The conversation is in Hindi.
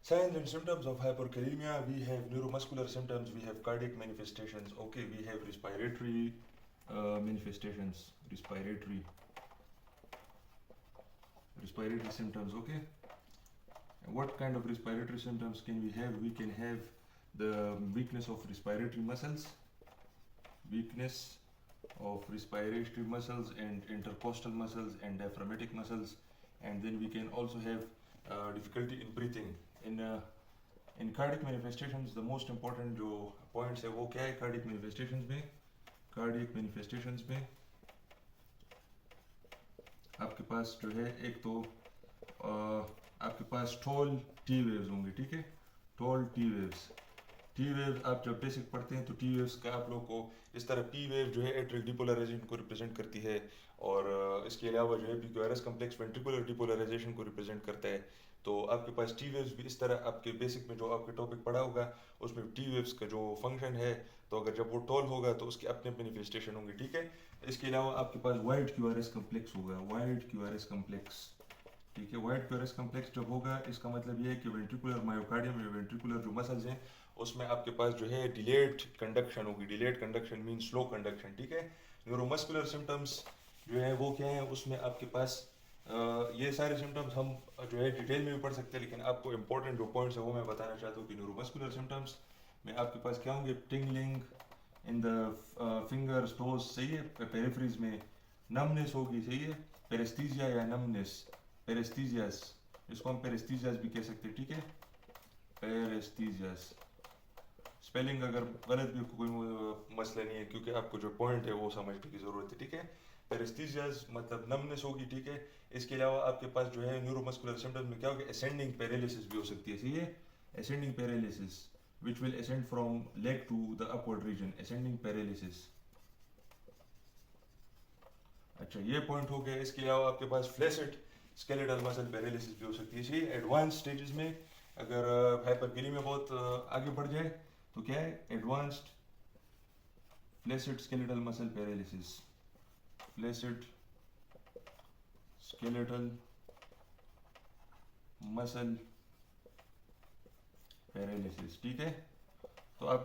Signs and symptoms of hyperkalemia: we have neuromuscular symptoms, we have cardiac manifestations, okay, we have respiratory manifestations, respiratory symptoms, okay. And what kind of respiratory symptoms can we have? We can have the weakness of respiratory muscles, and intercostal muscles and diaphragmatic muscles, and then we can also have difficulty in breathing. In cardiac manifestations, the most important जो points है वो क्या है? cardiac manifestations में आपके पास जो है एक तो आपके पास tall T waves होंगे, ठीक है, tall T waves आप जब बेसिक पढ़ते हैं तो T waves का आप लोग को इस तरह P wave जो है एट्रियल डिपोलराइजेशन को रिप्रेजेंट करती है, और इसके अलावा जो है PQRS कम्प्लेक्स वेंट्रिकुलर डिपोलराइजेशन को रिप्रेजेंट करता है। तो आपके पास T waves भी इस तरह आपके बेसिक में जो आपके टॉपिक पढ़ा होगा उसमें T waves का जो फंक्शन है, तो अगर जब वो टॉल होगा तो उसके अपने मैनिफेस्टेशन होंगे, ठीक है। इसके अलावा आपके पास वाइड QRS कम्प्लेक्स होगा, वाइड QRS कम्प्लेक्स, ठीक है। वाइड QRS कम्प्लेक्स जब होगा इसका मतलब ये है कि वेंट्रिकुलर मायोकार्डियम या वेंट्रिकुलर जो मसल्स हैं उसमें आपके पास जो है डिलेड कंडक्शन होगी। Delayed conduction mean slow conduction, ठीक है। न्यूरोमस्कुलर सिम्टम्स जो है वो क्या है, उसमें आपके पास ये सारे सिम्टम्स हम जो है डिटेल में भी पढ़ सकते हैं, लेकिन आपको इंपॉर्टेंट जो पॉइंट्स है वो मैं बताना चाहता हूँ कि न्यूरोमस्कुलर सिम्टम्स में आपके पास क्या होंगे? Tingling in the fingers toes, सही है। पेरिफेरीज में नमनेस होगी, सही है। पेरेस्थीजिया या नमनेस, पेरेस्थीजियास, इसको हम पेरेस्थीजियास भी कह सकते हैं, ठीक है। पेरेस्थीजियास, स्पेलिंग अगर गलत भी कोई मसला नहीं है, क्योंकि आपको जो पॉइंट है वो समझने की ज़रूरत है, ठीक है। पेरेस्थीजियास मतलब नमनेस होगी, ठीक है। इसके अलावा आपके पास जो है न्यूरोमस्कुलर सिम्टम्स में क्या होगा? असेंडिंग पैरालिसिस भी हो सकती है, सही है। Ascending paralysis which will ascend from leg to the upward region, ascending paralysis। अच्छा, ये पॉइंट हो गया। इसके अलावा आपके पास फ्लैसिड स्केलेटल मसल पैरालिसिस भी हो सकती है, सही। एडवांस स्टेजेस में अगर हाइपरकेलेमिया बहुत आगे बढ़ जाए तो क्या है? Advanced flaccid skeletal muscle paralysis, flaccid skeletal muscle paralysis, ठीक है। तो आप